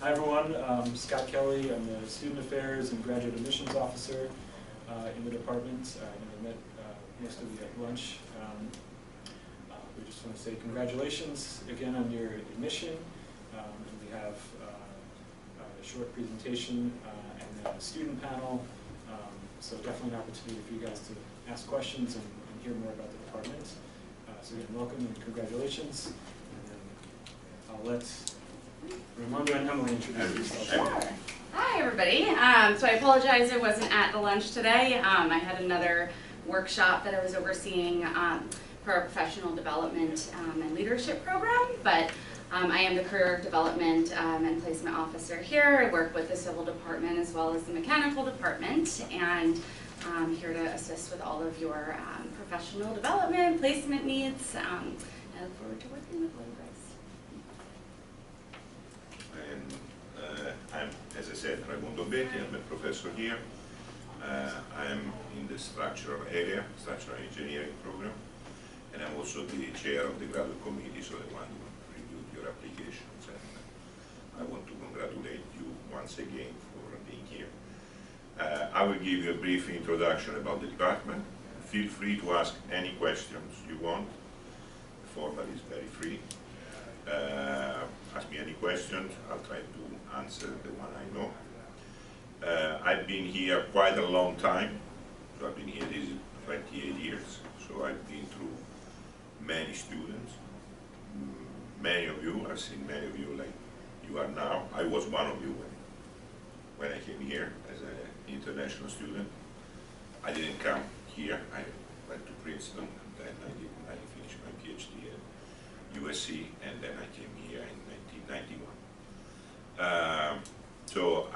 Hi everyone, Scott Kelly. I'm the Student Affairs and Graduate Admissions Officer in the department. I met most of you at lunch. We just want to say congratulations again on your admission. We have a short presentation and then a student panel. So definitely an opportunity for you guys to ask questions and hear more about the department. So again, welcome and congratulations. And then I'll let Raimondo and Emily introduce yourselves. Sure. Hi everybody. So I apologize I wasn't at the lunch today. I had another workshop that I was overseeing for a professional development and leadership program, but I am the career development and placement officer here. I work with the civil department as well as the mechanical department, and I'm here to assist with all of your professional development, placement needs. I look forward to working with all you guys. And I'm, as I said, Raimondo Betti. I'm a professor here. I'm in the structural engineering program, and I'm also the chair of the graduate committee, so the one who reviewed your applications. And I want to congratulate you once again for being here. I will give you a brief introduction about the department. Feel free to ask any questions you want. The format is very free. Ask me any questions. I'll try to answer the one I know. I've been here quite a long time. So I've been here, this is 28 years. So I've been through many students. Many of you, I've seen many of you like you are now. I was one of you when I came here as an international student. I didn't come here. I went to Princeton, then I finished my PhD at USC, and then I came here in 1991. So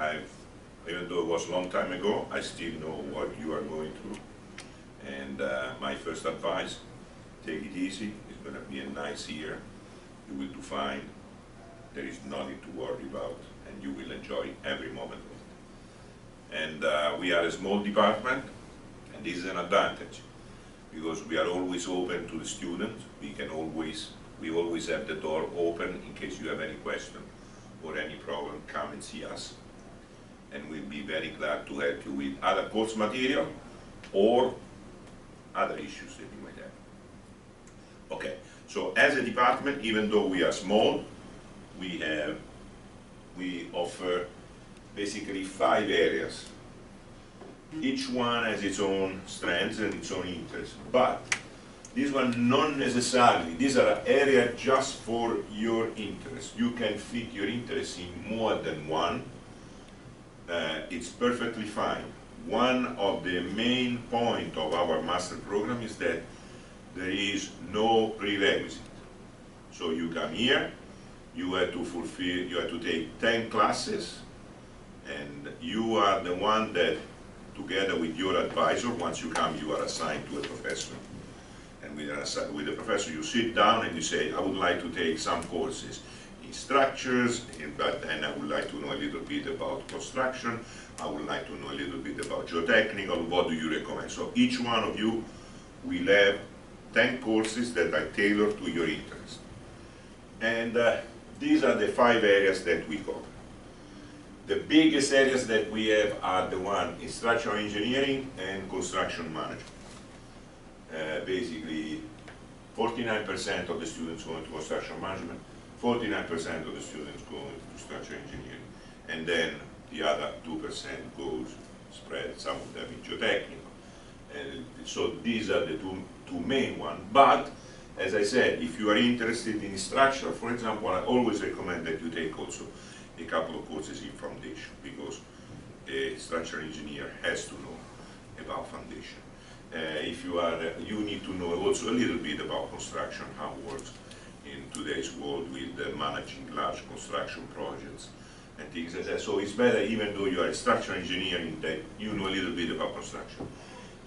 even though it was a long time ago, I still know what you are going through. And my first advice, take it easy. It's going to be a nice year. You will find there is nothing to worry about, and you will enjoy every moment of it. And we are a small department, and this is an advantage, because we are always open to the students. We always have the door open in case you have any question or any problem. Come and see us, and we'll be very glad to help you with other course material or other issues that you might have. Okay, so as a department, even though we are small, we offer basically 5 areas. Each one has its own strengths and its own interests, but this one not necessarily. These are areas just for your interest. You can fit your interest in more than one. It's perfectly fine. One of the main points of our master program is that there is no prerequisite. So you come here, you have to take 10 classes, and you are the one that, together with your advisor, once you come, you are assigned to a professor. And with the professor, you sit down and you say, I would like to take some courses in structures, and I would like to know a little bit about construction. I would like to know a little bit about geotechnical. What do you recommend? So each one of you will have 10 courses that are tailored to your interest. And these are the 5 areas that we cover. The biggest areas that we have are the one in structural engineering and construction management. Basically, 49% of the students go into construction management, 49% of the students go into structural engineering, and then the other 2% goes spread, some of them in geotechnical. And so these are the two main ones. But as I said, if you are interested in structure, for example, I always recommend that you take also a couple of courses in foundation, because a structural engineer has to know about foundation. You need to know also a little bit about construction, how it works in today's world with managing large construction projects and things like that. So it's better, even though you are a structural engineer, that you know a little bit about construction.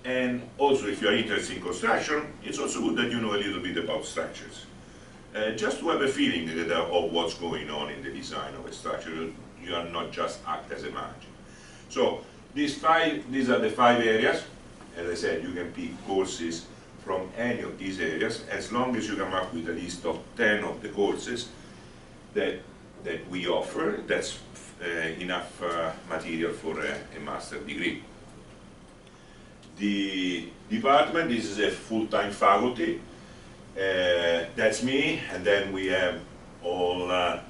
And also, if you are interested in construction, it's also good that you know a little bit about structures. Just to have a feeling of what's going on in the design of a structure. You are not just act as a manager. So these are the 5 areas. As I said, you can pick courses from any of these areas, as long as you come up with a list of 10 of the courses that that we offer. That's enough material for a master degree. The department, this is a full-time faculty. That's me, and then we have all a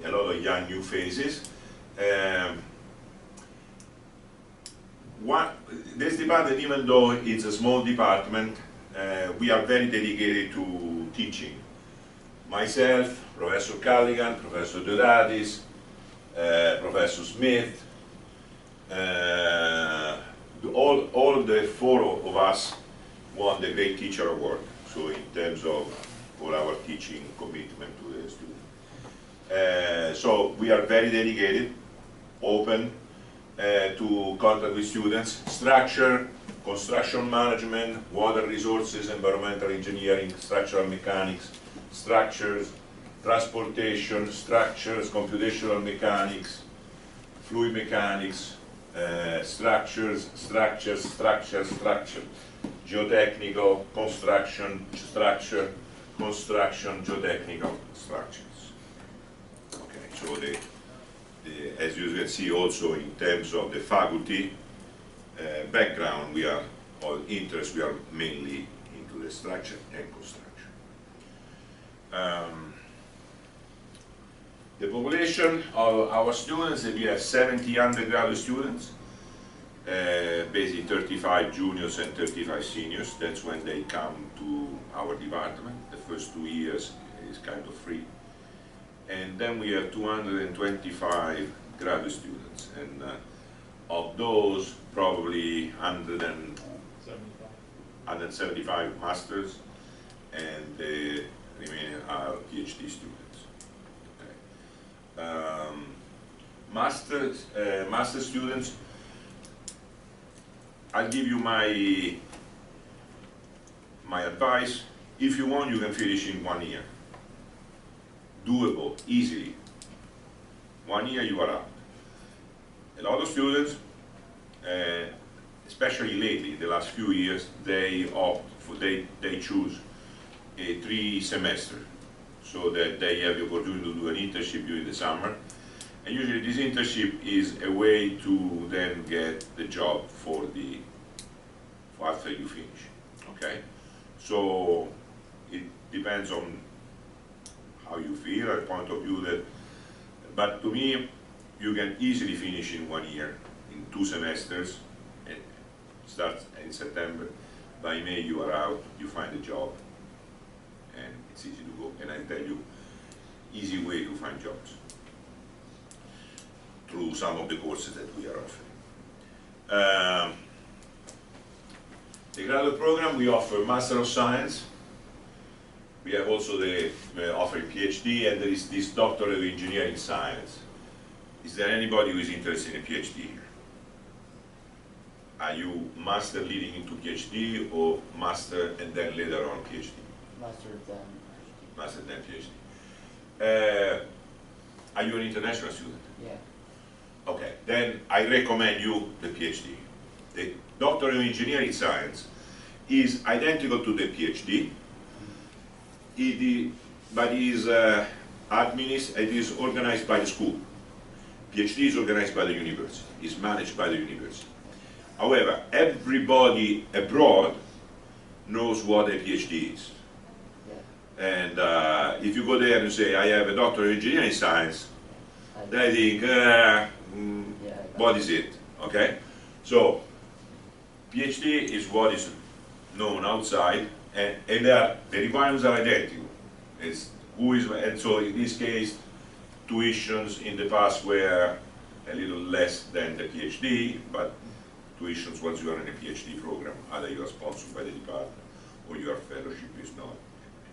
lot of young new faces. This department, even though it's a small department, we are very dedicated to teaching. Myself, Professor Callaghan, Professor Deodatis, Professor Smith, all of the four of us won the Great Teacher Award. So in terms of all our teaching commitment to the students. So we are very dedicated, open to contact with students. Structure, construction management, water resources, environmental engineering, structural mechanics, structures, transportation, structures, computational mechanics, fluid mechanics, structure, geotechnical, construction, structure, construction, geotechnical structures. Okay, so as you can see also in terms of the faculty background, we are, or interest, we are mainly into the structure and construction. The population of our students, we have 70 undergraduate students, basically 35 juniors and 35 seniors. That's when they come to our department. The first 2 years is kind of free. And then we have 225 graduate students. And of those, probably 175 masters, and the remaining are PhD students. Master students, I'll give you my advice. If you want, you can finish in 1 year. Doable, easily. 1 year you are out. A lot of students, especially lately, the last few years, they opt for, they choose a 3 semester, so that they have the opportunity to do an internship during the summer. And usually this internship is a way to then get the job for after you finish, okay? So it depends on how you feel, a point of view that, but to me, you can easily finish in 1 year, in 2 semesters, and start in September. By May you are out, you find a job, and it's easy to go. And I tell you, easy way to find jobs through some of the courses that we are offering. The graduate program, we offer Master of Science. We have also the offering PhD, and there is this Doctorate of Engineering Science. Is there anybody who is interested in a PhD here? Are you master leading into PhD, or master and then later on PhD? Master then PhD. Master then PhD. Are you an international student? Yeah. Okay, then I recommend you the PhD. The Doctor of Engineering Science is identical to the PhD, but it is organized by the school. PhD is organized by the university, is managed by the university. However, everybody abroad knows what a PhD is. Yeah. And if you go there and say, I have a Doctor of Engineering Science, they think, what is it? Okay? So, PhD is what is known outside, and the requirements are identical. And so in this case, tuitions in the past were a little less than the PhD, but tuitions once you are in a PhD program, either you are sponsored by the department or your fellowship is not a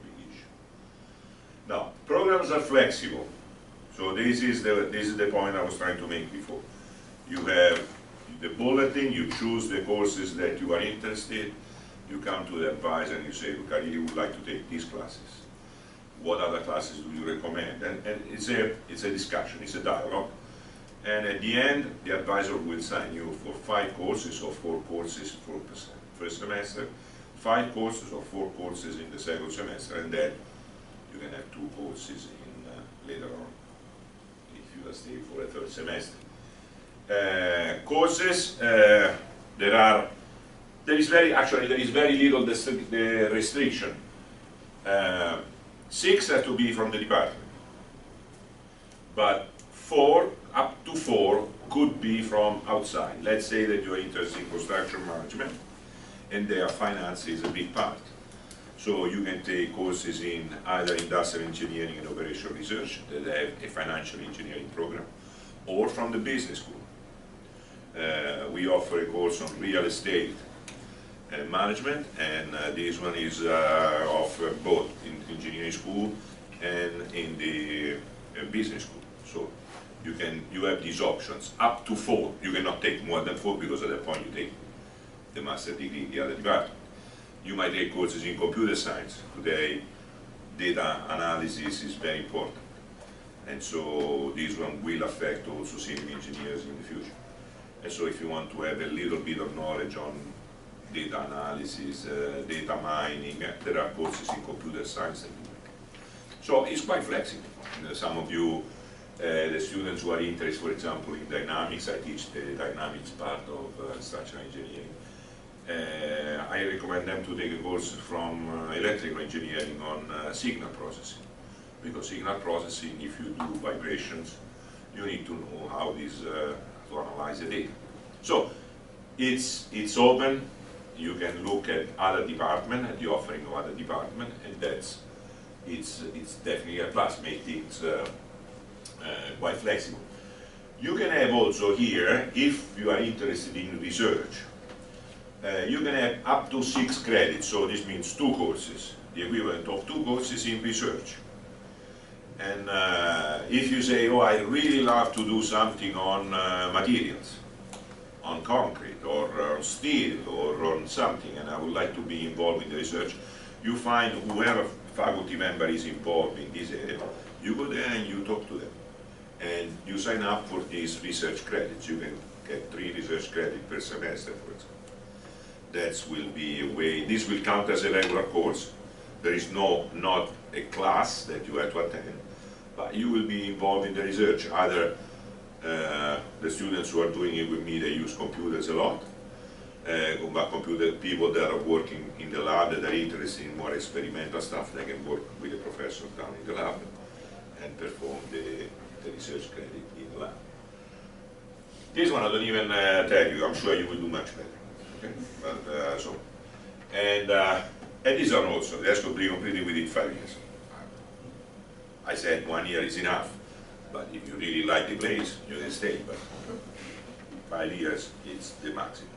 big issue. Now, programs are flexible. So this is the point I was trying to make before. You have the bulletin, you choose the courses that you are interested, you come to the advisor and you say, look, I really would like to take these classes. What other classes do you recommend? And it's a discussion, it's a dialogue. And at the end, the advisor will sign you for 5 courses or 4 courses for first semester, 5 courses or 4 courses in the second semester, and then you can have 2 courses in later on, if you are staying for a third semester. Courses, there is very little the restriction. 6 have to be from the department, but 4, up to 4, could be from outside. Let's say that you are interested in construction management, and their finance is a big part. So you can take courses in either industrial engineering and operational research that have a financial engineering program, or from the business school. We offer a course on real estate management, and this one is offered both in engineering school and in the business school. So you have these options up to 4. You cannot take more than 4, because at that point you take the master degree in the other department. You might take courses in computer science. Today, data analysis is very important, and so this one will affect also civil engineers in the future. And so if you want to have a little bit of knowledge on data analysis, data mining, there are courses in computer science that do it. So it's quite flexible. Some of you, the students who are interested, for example, in dynamics, I teach the dynamics part of structural engineering. I recommend them to take a course from electrical engineering on signal processing, because signal processing, if you do vibrations, you need to know how this to analyze the data. So it's open. You can look at other department, at the offering of other department, and it's definitely a plus. Make things quite flexible. You can have also here, if you are interested in research, you can have up to 6 credits. So this means 2 courses, the equivalent of 2 courses in research. And if you say, oh, I really love to do something on materials, on concrete, or on steel, or on something, and I would like to be involved in the research, you find whoever faculty member is involved in this area, you go there and you talk to them. And you sign up for these research credits. You can get 3 research credits per semester, for example. That will be a way, this will count as a regular course. There is not a class that you have to attend, but you will be involved in the research. Either the students who are doing it with me, they use computers a lot, but computer people that are working in the lab, that are interested in more experimental stuff, they can work with the professor down in the lab and perform the research credit in the lab. This one I don't even tell you, I'm sure you will do much better. Okay? But, and these are also, they have to be completed within 5 years. I said 1 year is enough, but if you really like the place, you can stay, but 5 years is the maximum.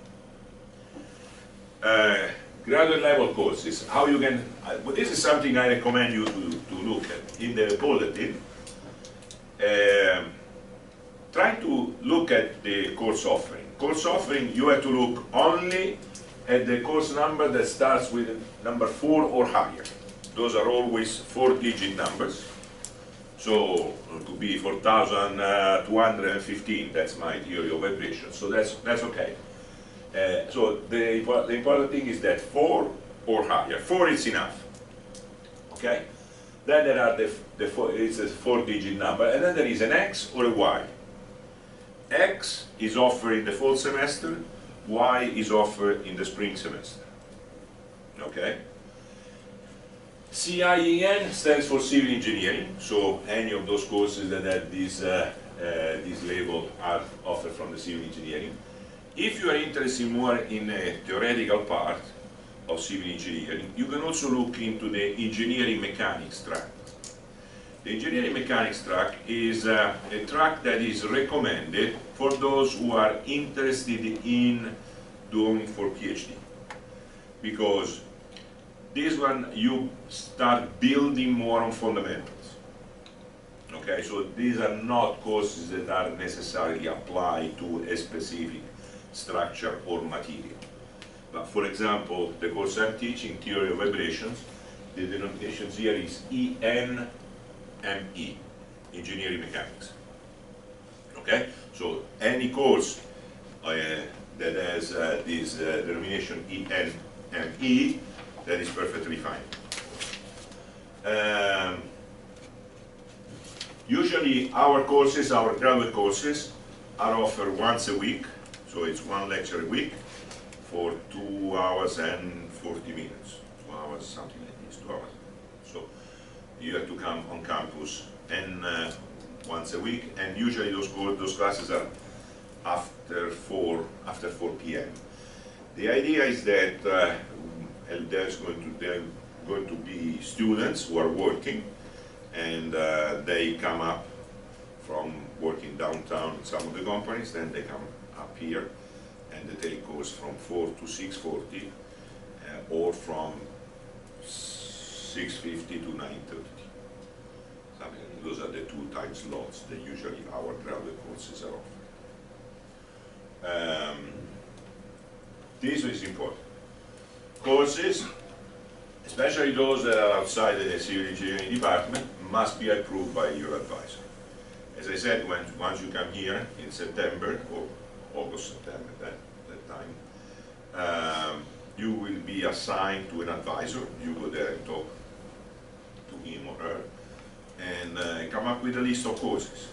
Graduate level courses, how you can, but this is something I recommend you to look at. In the bulletin, try to look at the course offering. Course offering, you have to look only at the course number that starts with number 4 or higher. Those are always 4-digit numbers. So it could be 4,215, that's my theory of vibration. So that's okay. So the important thing is that 4 or higher. 4 is enough. Okay? Then there are it's a 4-digit number, and then there is an X or a Y. X is offered in the fall semester, Y is offered in the spring semester. Okay? CIEN stands for civil engineering, so any of those courses that have this label are offered from the civil engineering. If you are interested more in a theoretical part of civil engineering, you can also look into the engineering mechanics track. The engineering mechanics track is a track that is recommended for those who are interested in doing for PhD, because this one you start building more on fundamentals. Okay, so these are not courses that are necessarily applied to a specific structure or material. But for example, the course I'm teaching, Theory of Vibrations, the denominations here is ENME, Engineering Mechanics. Okay, so any course that has this denomination ENME, that is perfectly fine. Usually our courses, our graduate courses, are offered once a week, so it's one lecture a week for 2 hours and 40 minutes. 2 hours, something like this, 2 hours. So you have to come on campus and once a week, and usually those classes are after 4 p.m. The idea is that there are going to be students who are working, and they come up from working downtown in some of the companies, then they come up here, and they take course from 4 to 6:40, or from 6:50 to 9:30. Those are the 2 time slots that usually our graduate courses are offered. This is important. Courses, especially those that are outside the civil engineering department, must be approved by your advisor. As I said, once you come here in September, or August, September, that time, you will be assigned to an advisor. You go there and talk to him or her, and come up with a list of courses.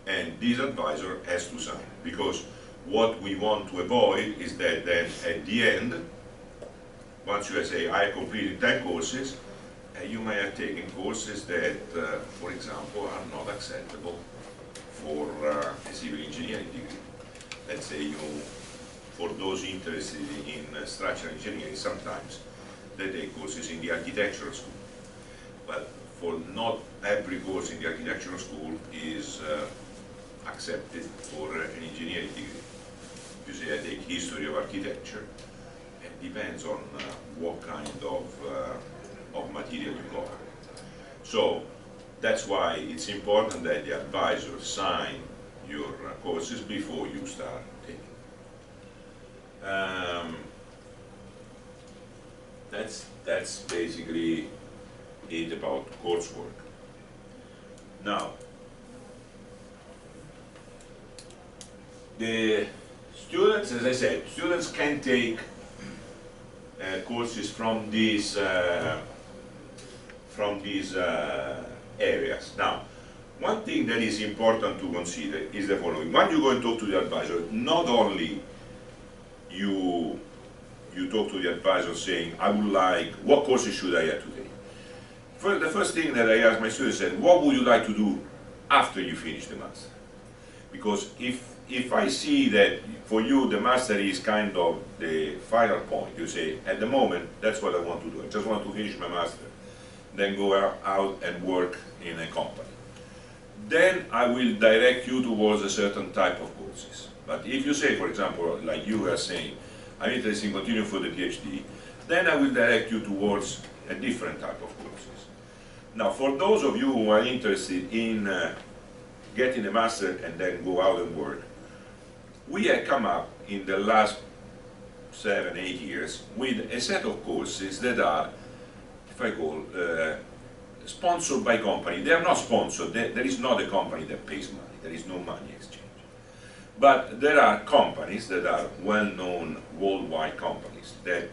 And this advisor has to sign, because what we want to avoid is that then at the end, once you say, I completed 10 courses, you may have taken courses that, for example, are not acceptable for a civil engineering degree. Let's say, for those interested in structural engineering, sometimes they take courses in the architectural school. But for not every course in the architectural school is accepted for an engineering degree. You say, I take history of architecture. It depends on what kind of material you cover. So that's why it's important that the advisor sign your courses before you start taking. That's basically it about coursework. Now, the students, as I said, students can take courses from these areas. Now, one thing that is important to consider is the following. When you go and talk to the advisor, not only you talk to the advisor saying, I would like, what courses should I have to take? The first thing that I ask my students is, what would you like to do after you finish the master? Because if I see that for you the master is kind of the final point, you say, at the moment, that's what I want to do. I just want to finish my master, then go out and work in a company. Then I will direct you towards a certain type of courses. But if you say, for example, like you were saying, I'm interested in continuing for the PhD, then I will direct you towards a different type of courses. Now, for those of you who are interested in getting a master and then go out and work, we have come up in the last 7, 8 years with a set of courses that are, if I call, sponsored by company. They are not sponsored. There is not a company that pays money. There is no money exchange. But there are companies that are well-known worldwide companies that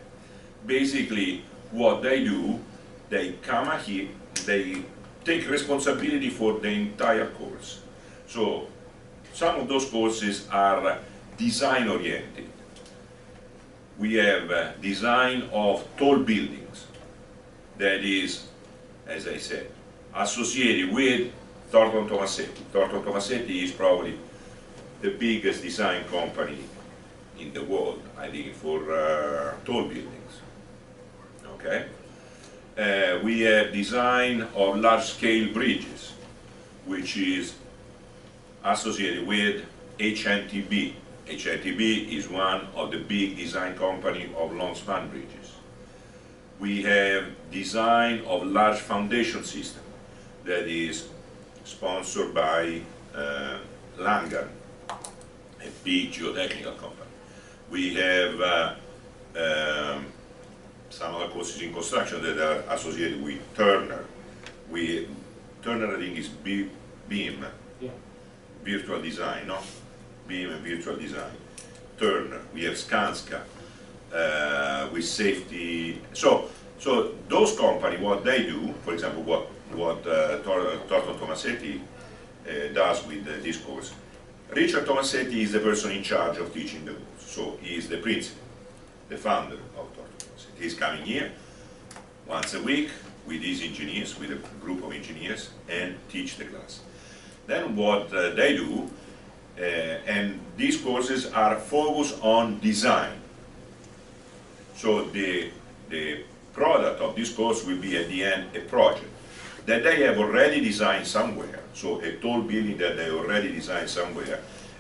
basically what they do, they come here, they take responsibility for the entire course. So some of those courses are design-oriented. We have design of tall buildings that is, as I said, associated with Thornton Tomasetti. Thornton Tomasetti is probably the biggest design company in the world, I think, for tall buildings. Okay? We have design of large-scale bridges, which is associated with HNTB. HNTB is one of the big design company of long-span bridges. We have design of large foundation system that is sponsored by Langan, a big geotechnical company. We have some other courses in construction that are associated with Turner. Turner, I think, is BIM, Yeah. virtual design, no? BIM and virtual design. Turner, we have Skanska, with safety. So those companies, what they do, for example, what Thornton Tomasetti does with this course. Richard Tomasetti is the person in charge of teaching the course, so he is the principal, the founder of Dr. Tomasetti. He's coming here once a week with his engineers, with a group of engineers, and teach the class. Then what they do, and these courses are focused on design. So the product of this course will be at the end a project that they have already designed somewhere, so a tall building that they already designed somewhere,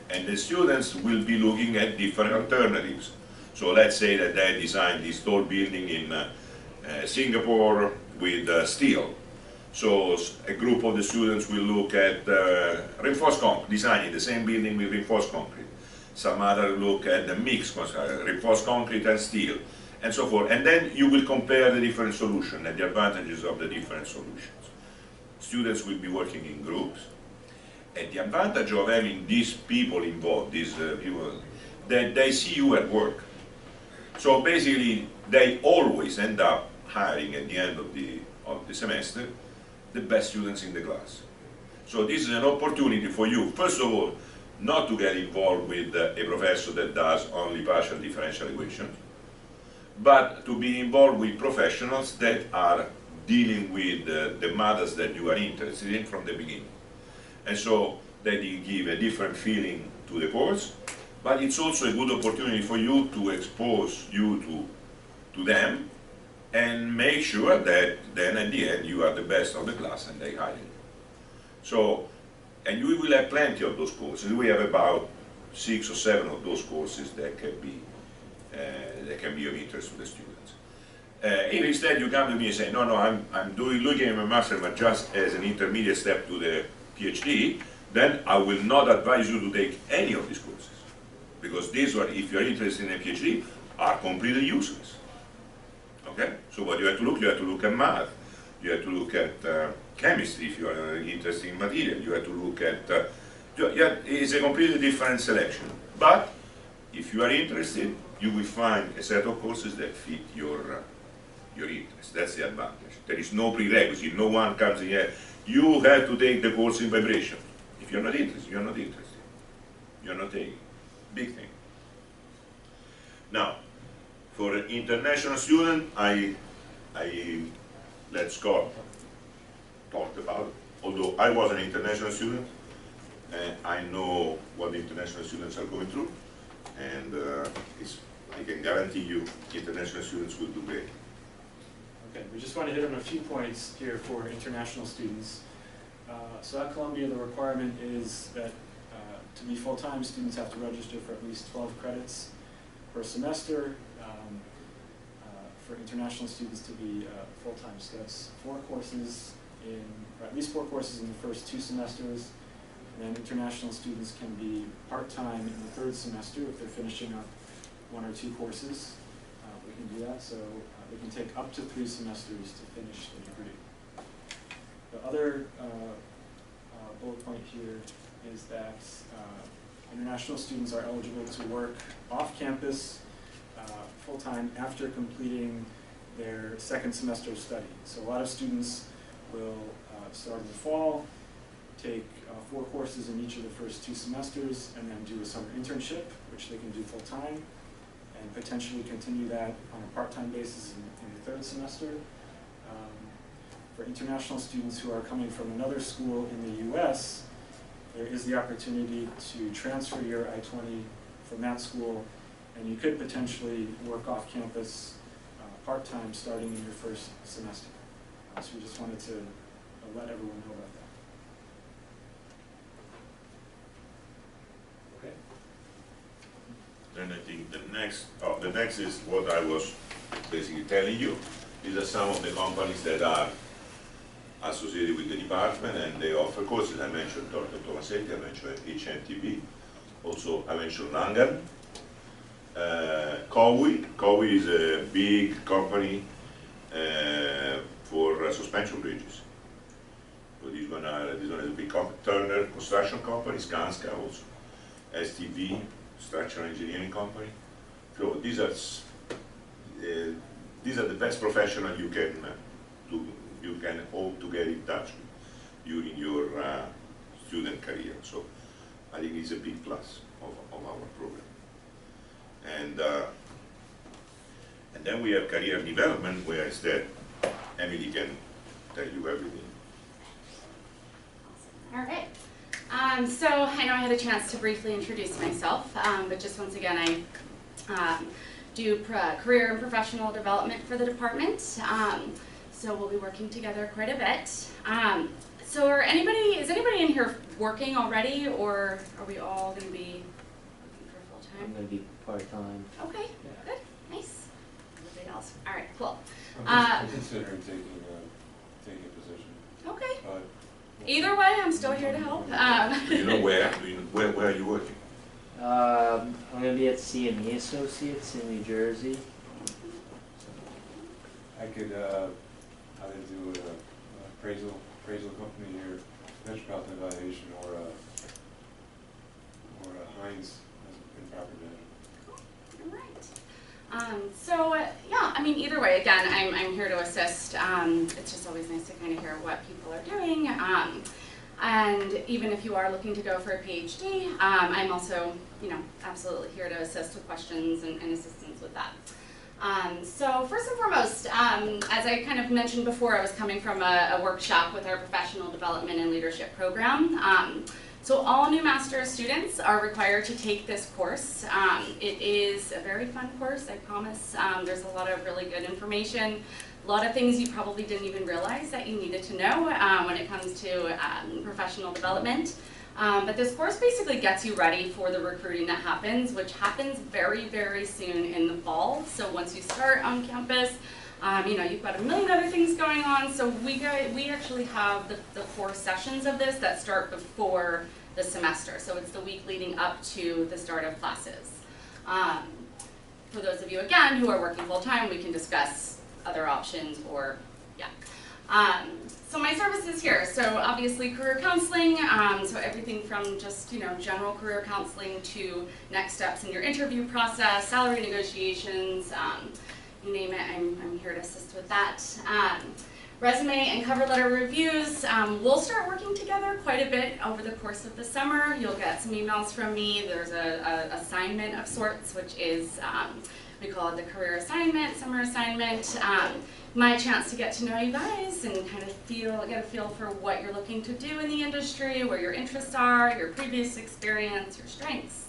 and the students will be looking at different alternatives. So let's say that they designed this tall building in Singapore with steel. So a group of the students will look at reinforced concrete, designing the same building with reinforced concrete. Some other look at the mix, reinforced concrete and steel, and so forth. And then you will compare the different solutions and the advantages of the different solutions. Students will be working in groups. And the advantage of having these people involved, these people, that they see you at work. So basically, they always end up hiring at the end of the semester the best students in the class. So this is an opportunity for you, first of all, not to get involved with a professor that does only partial differential equations, but to be involved with professionals that are dealing with the matters that you are interested in from the beginning. And so they give a different feeling to the course, but it's also a good opportunity for you to expose you to them and make sure that then at the end you are the best of the class and they hire you. So, and we will have plenty of those courses. We have about 6 or 7 of those courses that can be of interest to the students. If instead you come to me and say, no, I'm looking at my master, but just as an intermediate step to the PhD, then I will not advise you to take any of these courses. Because these are, if you're interested in a PhD, are completely useless. Okay? So what you have to look at math, you have to look at chemistry if you are interested in material, you have to look at, it's a completely different selection. But if you are interested, you will find a set of courses that fit your interest. That's the advantage. There is no prerequisite, no one comes in here, you have to take the course in vibration. If you're not interested, you're not interested. You're not taking. Big thing. Now, for an international student, I let Scott talk about it. Although I was an international student, and I know what the international students are going through, and I can guarantee you international students will do great. Okay, we just want to hit on a few points here for international students. So at Columbia, the requirement is that to be full-time, students have to register for at least 12 credits per semester. For international students to be full-time, so that's 4 courses or at least 4 courses in the first 2 semesters. And then international students can be part-time in the 3rd semester if they're finishing up 1 or 2 courses. We can do that, so they can take up to 3 semesters to finish the degree. The other bullet point here is that international students are eligible to work off-campus full-time after completing their 2nd semester of study. So a lot of students will start in the fall, take 4 courses in each of the first 2 semesters, and then do a summer internship, which they can do full-time, and potentially continue that on a part-time basis in the 3rd semester. For international students who are coming from another school in the US, there is the opportunity to transfer your I-20 from that school, and you could potentially work off campus part-time starting in your 1st semester. So we just wanted to let everyone know about that. Okay. Then I think the next is what I was basically telling you. These are some of the companies that are associated with the department and they offer courses. I mentioned Dr. Tomasetti, I mentioned HMTB, also I mentioned Langan. Cowie is a big company for suspension bridges. So this one is a big company. Turner Construction Company, Skanska also, STV, Structural Engineering Company. So these are the best professionals you can hope to get in touch with during your student career. So I think it's a big plus of our program. And then we have career development, where instead Emily can tell you everything. All right. So I know I had a chance to briefly introduce myself, but just once again, I do career and professional development for the department. So we'll be working together quite a bit. So is anybody in here working already, or are we all going to be looking for I'm full-time? gonna be part-time. Okay, Yeah. good, nice. Everybody else? All right, cool. I'm considering taking a position, Okay. but. Either way, I'm still here to help. Do you know where? Where are you working? I'm gonna be at CME Associates in New Jersey. I could either do an appraisal company here, Metropolitan Evaluation, or a Heinz in property management. All right. So yeah, I mean, either way, again, I'm here to assist. It's just always nice to kind of hear what people are doing. And even if you are looking to go for a PhD, I'm also, absolutely here to assist with questions and assistance with that. So first and foremost, as I kind of mentioned before, I was coming from a workshop with our professional development and leadership program. So all new master's students are required to take this course. It is a very fun course, I promise. There's a lot of really good information, a lot of things you probably didn't even realize that you needed to know when it comes to professional development. But this course basically gets you ready for the recruiting that happens, which happens very, very soon in the fall. So once you start on campus, you've got a million other things going on. So we actually have the 4 sessions of this that start before the semester. So it's the week leading up to the start of classes. For those of you, again, who are working full-time, we can discuss other options or, yeah. So my services here, so obviously career counseling, so everything from just, general career counseling to next steps in your interview process, salary negotiations, you name it, I'm here to assist with that. Resume and cover letter reviews, we'll start working together quite a bit over the course of the summer. You'll get some emails from me. There's a assignment of sorts, which is, we call it the career assignment, summer assignment. My chance to get to know you guys and kind of get a feel for what you're looking to do in the industry, where your interests are, your previous experience, your strengths,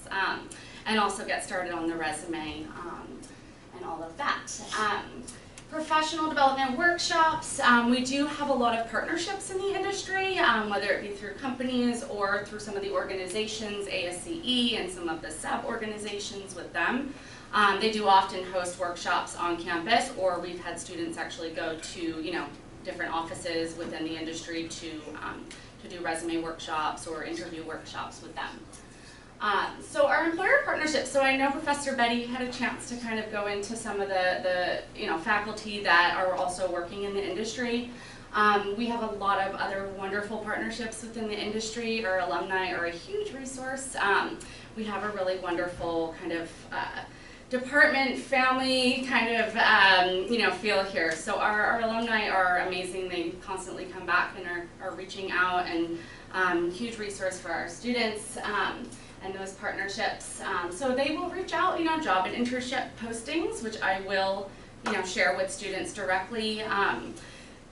and also get started on the resume and all of that. Professional development workshops, we do have a lot of partnerships in the industry, whether it be through companies or through some of the organizations, ASCE and some of the sub-organizations with them. They do often host workshops on campus, or we've had students actually go to, different offices within the industry to do resume workshops or interview workshops with them. So our employer partnerships, so I know Professor Betty had a chance to kind of go into some of the faculty that are also working in the industry. We have a lot of other wonderful partnerships within the industry. Our alumni are a huge resource. We have a really wonderful kind of department, family kind of, feel here. So our alumni are amazing. They constantly come back and are reaching out, and huge resource for our students and those partnerships. So they will reach out, job and internship postings, which I will, share with students directly.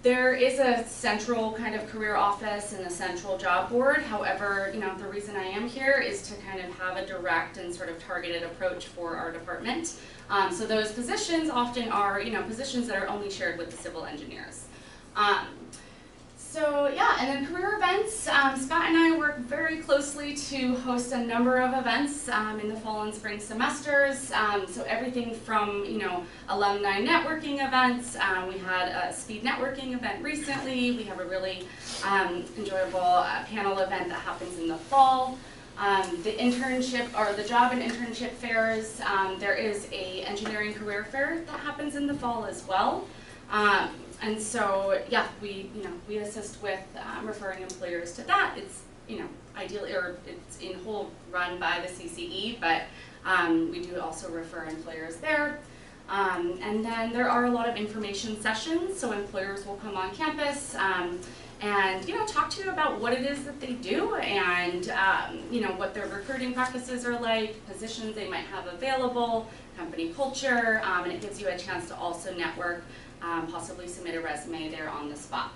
There is a central kind of career office and a central job board. However, the reason I am here is to kind of have a direct and sort of targeted approach for our department. So those positions often are, positions that are only shared with the civil engineers. So yeah, and then career events. Scott and I work very closely to host a number of events in the fall and spring semesters. So everything from, alumni networking events. We had a speed networking event recently. We have a really enjoyable panel event that happens in the fall. The internship, or the job and internship fairs, there is a engineering career fair that happens in the fall as well. And so, yeah, we assist with referring employers to that. It's, ideally, or it's in whole run by the CCE, but we do also refer employers there. And then there are a lot of information sessions, so employers will come on campus and talk to you about what it is that they do and what their recruiting practices are like, positions they might have available, company culture, and it gives you a chance to also network, possibly submit a resume there on the spot.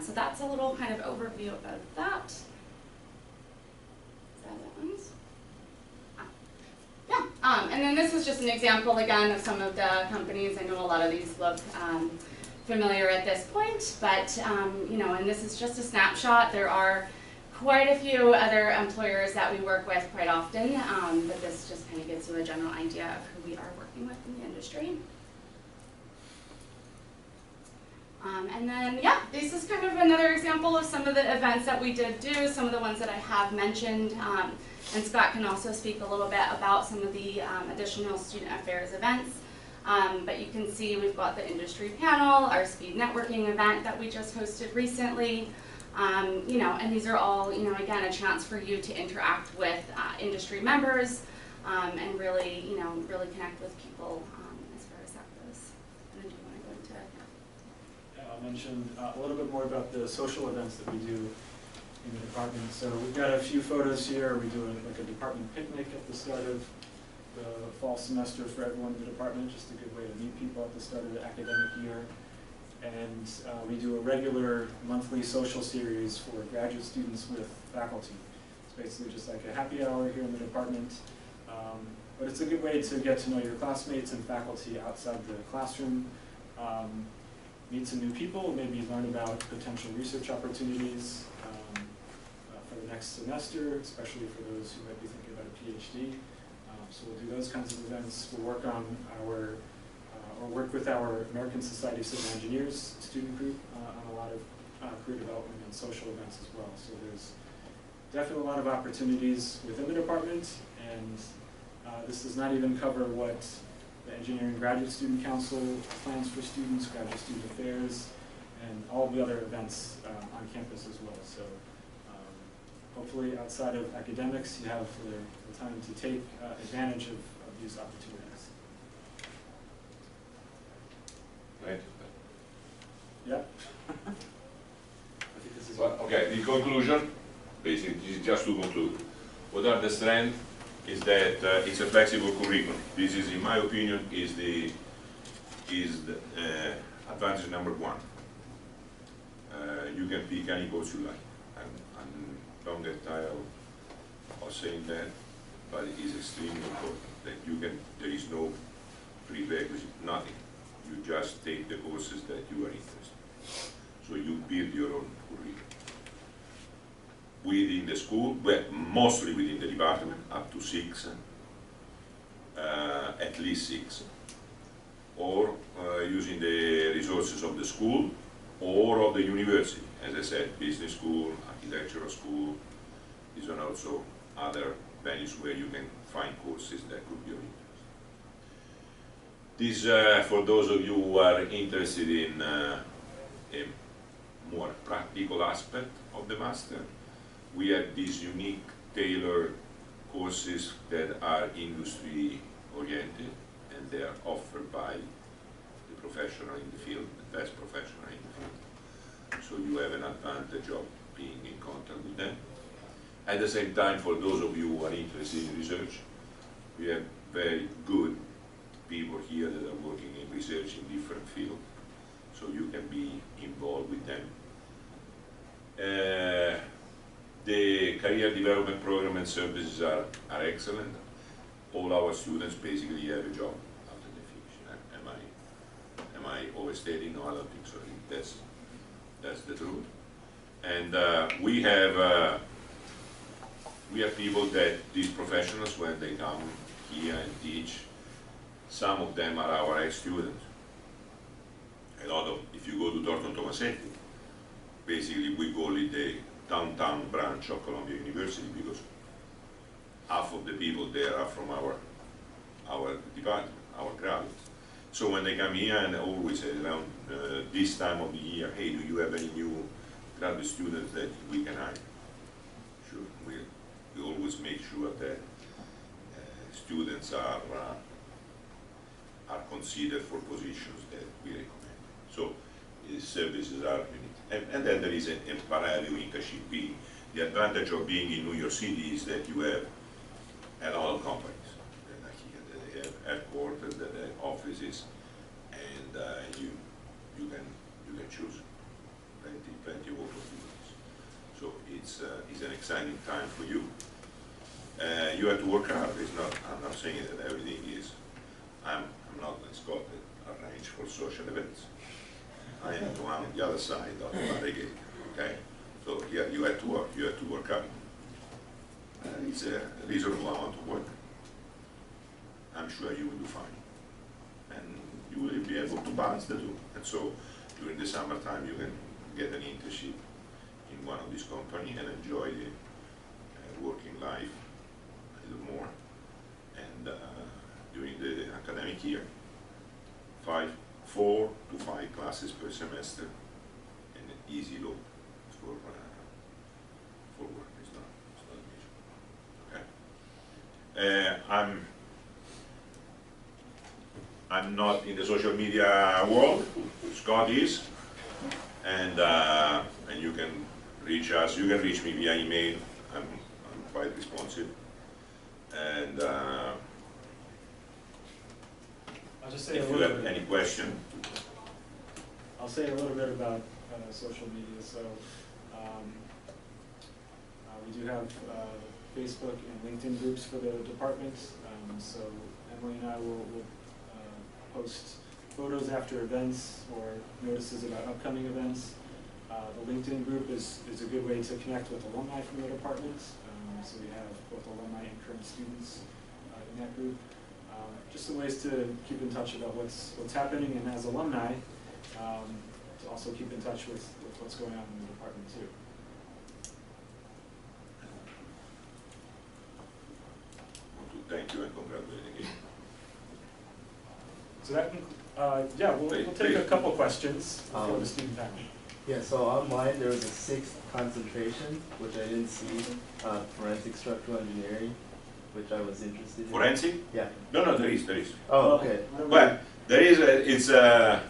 So that's a little kind of overview of that. And then this is just an example again of some of the companies. I know a lot of these look familiar at this point, but and this is just a snapshot. There are quite a few other employers that we work with quite often, but this just kind of gives you a general idea of who we are working with in the industry. And then, yeah, this is kind of another example of some of the events that we did do, some of the ones that I have mentioned. And Scott can also speak a little bit about some of the additional student affairs events. But you can see we've got the industry panel, our speed networking event that we just hosted recently. And these are all, again, a chance for you to interact with industry members and really, really connect with people as far as that goes. And then do you want to go into I'll mention a little bit more about the social events that we do in the department. So we've got a few photos here. We do like a department picnic at the start of the fall semester for everyone in the department, just a good way to meet people at the start of the academic year. And we do a regular monthly social series for graduate students with faculty. It's basically just like a happy hour here in the department. But it's a good way to get to know your classmates and faculty outside the classroom. Meet some new people, maybe learn about potential research opportunities for the next semester, especially for those who might be thinking about a PhD. So we'll do those kinds of events. We'll work on or work with our American Society of Civil Engineers student group on a lot of career development and social events as well. So there's definitely a lot of opportunities within the department, and this does not even cover what the Engineering Graduate Student Council plans for students, Graduate Student Affairs, and all the other events on campus as well. So hopefully outside of academics, you have the time to take advantage of these opportunities. Right. Yeah. I think this is Well, okay, the conclusion, basically, this is just to conclude. What are the strengths? Is that it's a flexible curriculum. This is, in my opinion, is the advantage number one. You can pick any course you like. I'm don't get tired of saying that, but it is extremely important that you can. There is no prerequisite, nothing. You just take the courses that you are interested in. So you build your own curriculum. Within the school, but mostly within the department, up to 6, at least 6, or using the resources of the school or of the university. As I said, business school, architectural school, these are also other venues where you can find courses that could be of interest. This, for those of you who are interested in a more practical aspect of the master, we have these unique tailored courses that are industry oriented, and they are offered by the professional in the field, the best professional in the field. So you have an advantage of being in contact with them. At the same time, for those of you who are interested in research, we have very good people here that are working in research in different fields, so you can be involved with them. The career development program and services are excellent. All our students basically have a job after they finish. Am I overstating? No, I don't think so. I think that's the truth. And we have people that these professionals, when they come here and teach, some of them are our ex-students. A lot of, if you go to Thornton Tomasetti, basically we call it the downtown branch of Columbia University, because half of the people there are from our department, our graduates. So when they come here, and always around this time of the year, hey, do you have any new graduate students that we can hire? Sure, we always make sure that students are considered for positions that we recommend. So services are unique. And then there is a parallel internship. The advantage of being in New York City is that you have a lot of companies. Like here, they have headquarters, they have offices, and you can choose plenty of opportunities. So it's an exciting time for you. You have to work hard. I'm not saying that everything is. I'm not a Scott that arrange for social events. I am on the other side of the barricade. Okay, so yeah, you have to work. You have to work hard. It's a reasonable amount of work. I'm sure you will do fine, and you will be able to balance the two. And so during the summertime, you can get an internship in one of these companies and enjoy the working life a little more. And during the academic year, 4 to 5 classes per semester, and an easy load for work. It's not major. Okay. I'm not in the social media world. Scott is, and you can reach us. You can reach me via email. I'm quite responsive, and I'll just say if a you little have bit. any question, I'll say a little bit about social media. So we do have Facebook and LinkedIn groups for the department. So Emily and I will post photos after events or notices about upcoming events. The LinkedIn group is a good way to connect with alumni from the department. So we have both alumni and current students in that group. Just some ways to keep in touch about what's happening, and as alumni, to also keep in touch with what's going on in the department too. I want to thank you and congratulate again. So that, yeah, we'll take a couple questions before the student panel. Yeah, so online there was a 6th concentration, which I didn't see, forensic structural engineering, which I was interested in. Forensic? Yeah. No, there is. Oh, okay. Well, there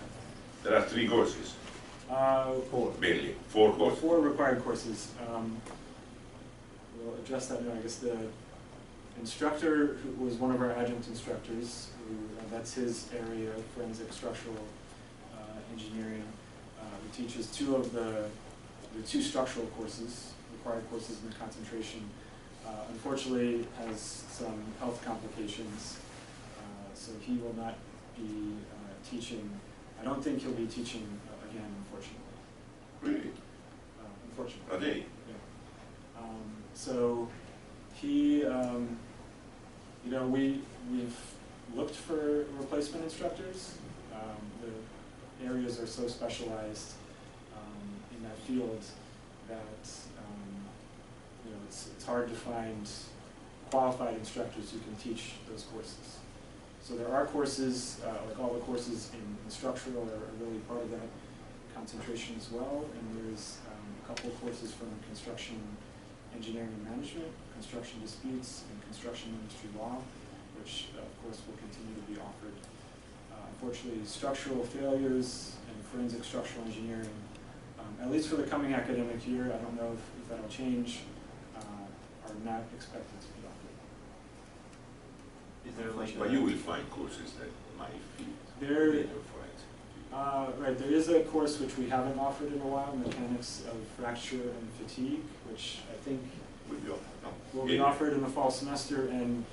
are 3 courses, 4. mainly, 4 courses. 4 required courses. We'll address that now. I guess the instructor who was one of our adjunct instructors, that's his area, forensic structural engineering. He teaches 2 of the 2 structural courses, required courses in the concentration. Unfortunately, has some health complications, so he will not be teaching. I don't think he'll be teaching again, unfortunately. Really? Unfortunately. Are they? Yeah. So he, we've looked for replacement instructors. The areas are so specialized in that field that it's hard to find qualified instructors who can teach those courses. So there are courses, like all the courses in structural are really part of that concentration as well, and there's a couple of courses from construction engineering and management, construction disputes, and construction industry law, which of course will continue to be offered. Unfortunately, structural failures and forensic structural engineering, at least for the coming academic year, I don't know if that'll change, are not expected to be offered. Is there like But you will find courses that might fit There, later forensic. right, there is a course which we haven't offered in a while, Mechanics of Fracture and Fatigue, which I think Will be offered, no? will be offered in the fall semester and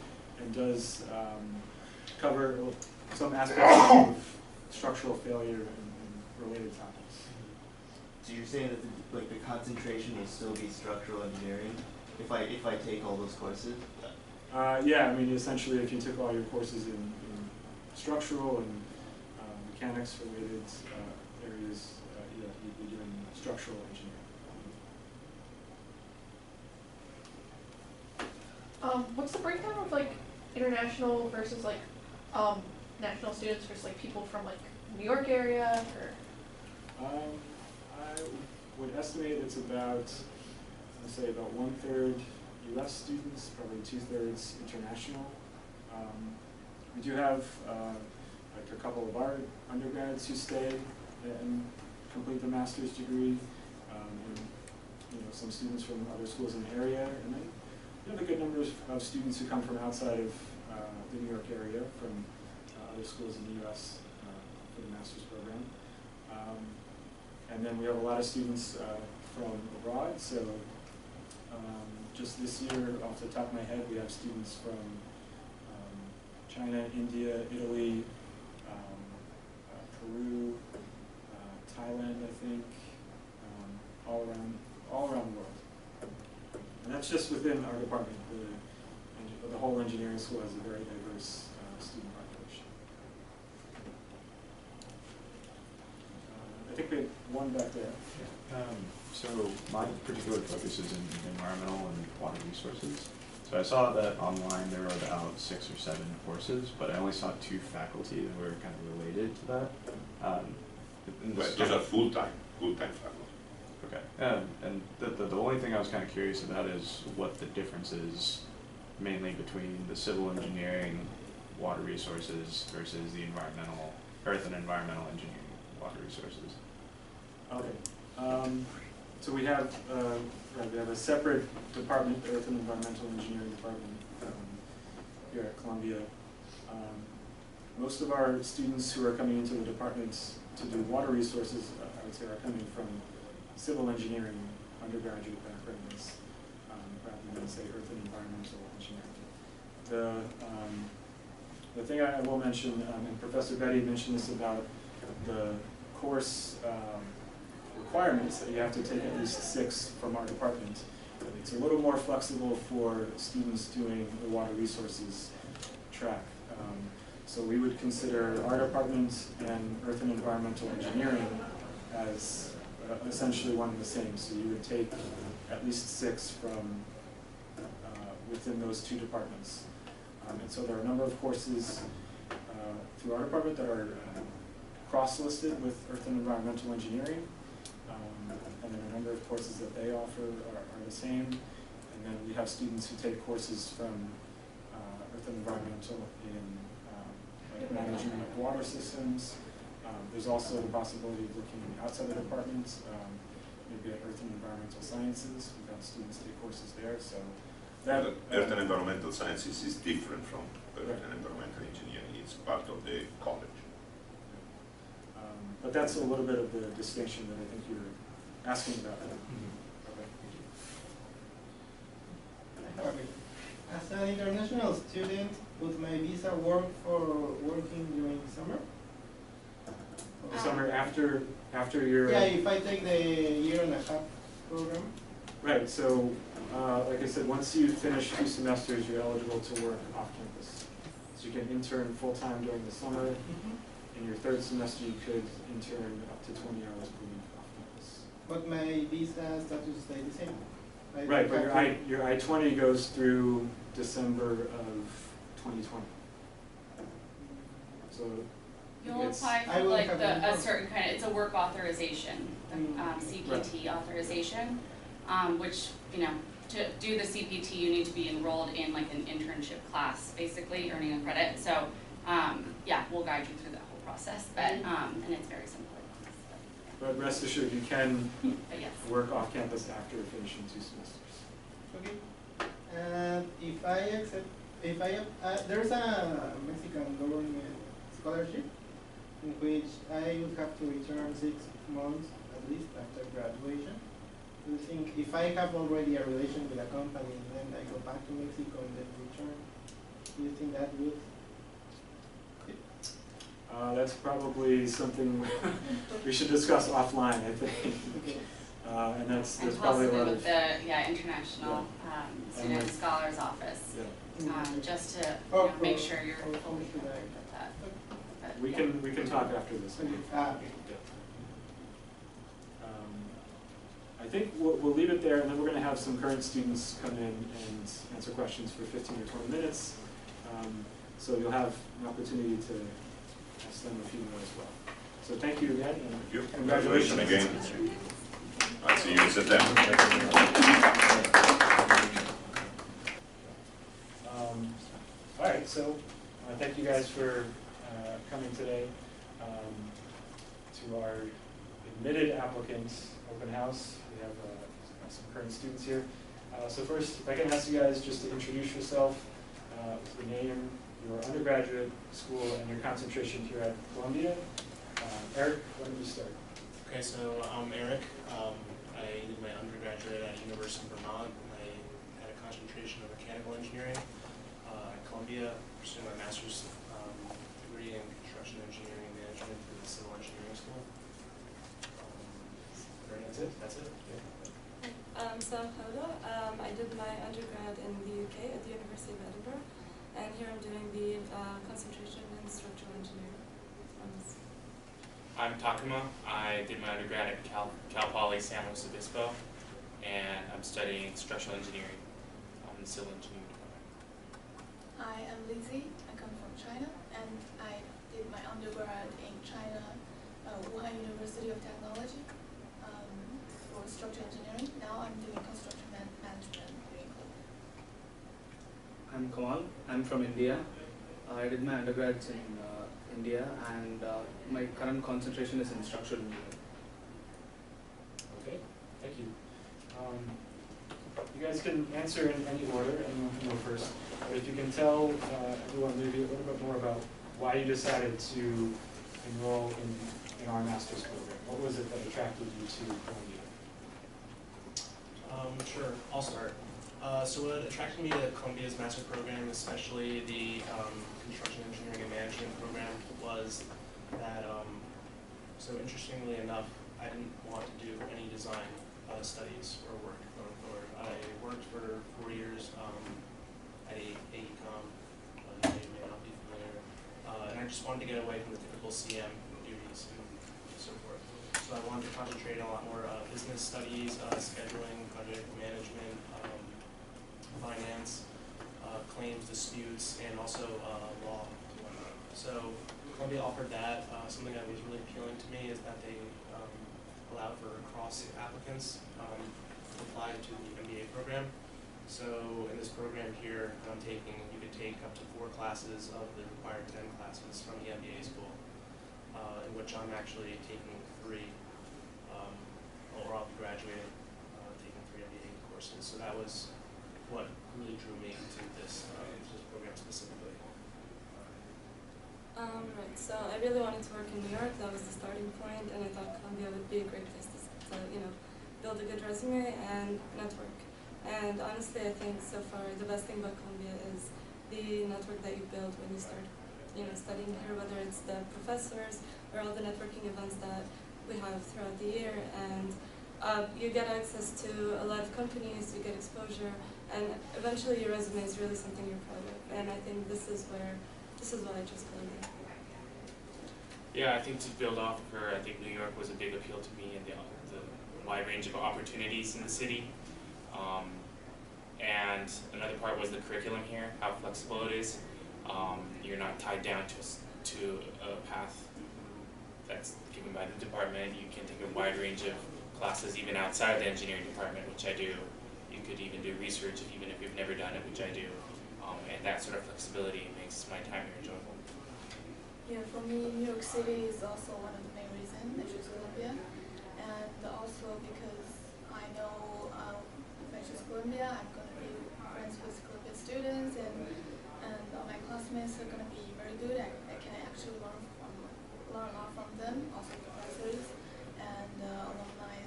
does cover some aspects of structural failure and related topics. So you're saying that the concentration will still be structural engineering if I take all those courses? Yeah, I mean, essentially, if you took all your courses in structural and mechanics related areas, yeah, you'd be doing structural engineering. What's the breakdown of like international versus like national students versus like people from like New York area or? I would estimate it's about, let's say, about 1/3 U.S. students, probably 2/3 international. We do have like a couple of our undergrads who stay in complete the master's degree, and some students from other schools in the area, and then we have a good number of students who come from outside of the New York area, from other schools in the U.S. For the master's program. And then we have a lot of students from abroad, so just this year, off the top of my head, we have students from China, India, Italy, Peru, Thailand, I think, all around the world. And that's just within our department. The whole engineering school has a very diverse student population. I think we have one back there. So my particular focus is in environmental and water resources. So I saw that online there were about 6 or 7 courses, but I only saw 2 faculty that were kind of related to that. But those are full-time faculty. Okay. And the only thing I was kind of curious about is what the difference is mainly between the civil engineering water resources versus the earth and environmental engineering water resources. Okay. So we have a separate department, the Earth and Environmental Engineering Department here at Columbia. Most of our students who are coming into the department to do water resources, I would say, are coming from civil engineering undergraduate backgrounds, rather than, say, Earth and Environmental Engineering. The thing I will mention, and Professor Betty mentioned this about the course requirements, that you have to take at least 6 from our department. It's a little more flexible for students doing the water resources track. So we would consider our department and Earth and Environmental Engineering as essentially one and the same. So you would take at least 6 from within those 2 departments. And so there are a number of courses through our department that are cross-listed with Earth and Environmental Engineering. And then a number of courses that they offer are the same. And then we have students who take courses from Earth and Environmental in like management of water systems. There's also the possibility of looking outside the department, maybe at Earth and Environmental Sciences. We've had students take courses there. So that Earth and Environmental Sciences is different from Earth and Environmental Engineering. It's part of the college. But that's a little bit of the distinction that I think you're asking about. Okay. As an international student, would my visa work for working during summer? The summer after your... Yeah, if I take the year-and-a-half program. Right, so like I said, once you finish 2 semesters, you're eligible to work off campus. So you can intern full-time during the summer. In your 3rd semester, you could intern up to 20 hours per week off campus. But my visa status stay the same. Right, but your I-20 goes through December of 2020. So You'll it's... apply I for will like have a certain kind of, it's a work authorization, CPT authorization, which, to do the CPT, you need to be enrolled in like an internship class, basically, earning a credit. So, yeah, we'll guide you through that whole process, but, and it's very simple. But rest assured, you can But yes. work off campus after finishing 2 semesters. Okay. And if I there's a Mexican government scholarship in which I would have to return 6 months at least after graduation. Do you think if I have already a relation with a company and then I go back to Mexico and then return, do you think that would? That's probably something we should discuss offline, I think. Okay. And there's And probably a possibly lot with of... the, International Student with- Scholars Office, just to Oh, make sure you're oh, fully should I- familiar with that. But, We yeah. can talk after this. Okay. Okay. Yeah. I think we'll leave it there, and then we're going to have some current students come in and answer questions for 15 or 20 minutes. So you'll have an opportunity to ask them a few more as well. So thank you again, and Thank you. congratulations again. I'll see you in September. All right, so thank you guys for coming today to our admitted applicants open house. We have some current students here. So first, if I can ask you guys just to introduce yourself, your name, your undergraduate school, and your concentration here at Columbia. Eric, why don't you start? Okay, so I'm Eric. I did my undergraduate at University of Vermont. I had a concentration of mechanical engineering at Columbia, pursuing my master's degree in construction engineering and management through the civil engineering school. That's it. Yeah. So I'm Paula. I did my undergrad in the UK at the University of Edinburgh, and here I'm doing the concentration in structural engineering. I'm Takuma. I did my undergrad at Cal Poly San Luis Obispo, and I'm studying structural engineering in the civil engineering department. I am Lizzie. I come from China, and I did my undergrad in China, Wuhan University of Technology, for structural engineering. Now I'm doing construction management here in Columbia. I'm Kamal. I'm from India. I did my undergrads in India, and my current concentration is in structural engineering. Okay, thank you. You guys can answer in any order. Anyone can go first. But if you can tell everyone maybe a little bit more about why you decided to enroll in our master's program. What was it that attracted you to Columbia? Sure, I'll start. So what attracted me to Columbia's master program, especially the construction engineering and management program, was that, so interestingly enough, I didn't want to do any design studies or work going forward. I worked for 4 years at AECOM, you may not be familiar, and I just wanted to get away from the typical CM duties and so forth. So I wanted to concentrate on a lot more business studies, scheduling, project management, finance, claims, disputes, and also law. So Columbia offered that. Something that was really appealing to me is that they allowed for cross applicants to apply to the MBA program. So in this program here that I'm taking, you could take up to 4 classes of the required 10 classes from the MBA school, in which I'm actually taking 3, or I'll be graduating, taking 3 MBA courses. So that was what really drew me to this program specifically. Right, so I really wanted to work in New York. That was the starting point, and I thought Columbia would be a great place to build a good resume and network. And honestly, I think so far the best thing about Columbia is the network that you build when you start, studying here, whether it's the professors or all the networking events that we have throughout the year. And you get access to a lot of companies, you get exposure, and eventually your resume is really something you're proud of. And I think this is why I chose Columbia. Yeah, I think to build off of her, I think New York was a big appeal to me, and the wide range of opportunities in the city. And another part was the curriculum here, how flexible it is. You're not tied down to a path that's given by the department. You can take a wide range of classes even outside the engineering department, which I do. You could even do research even if you've never done it, which I do. And that sort of flexibility makes my time here enjoyable. Yeah, for me, New York City is also one of the main reasons I chose Columbia. And also because I know if I choose Columbia, I'm going to be friends with Columbia students, and all my classmates are going to be very good. I can actually learn a lot from them, also professors and alumni.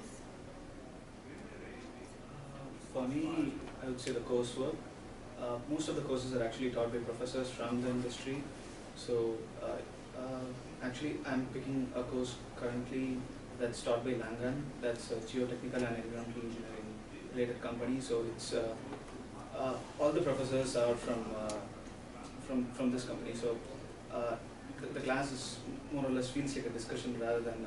For me, I would say the coursework. Most of the courses are actually taught by professors from the industry. So actually I'm picking a course currently that's taught by Langan. That's a geotechnical and environmental engineering related company. So it's all the professors are from this company. So the class is more or less feels like a discussion rather than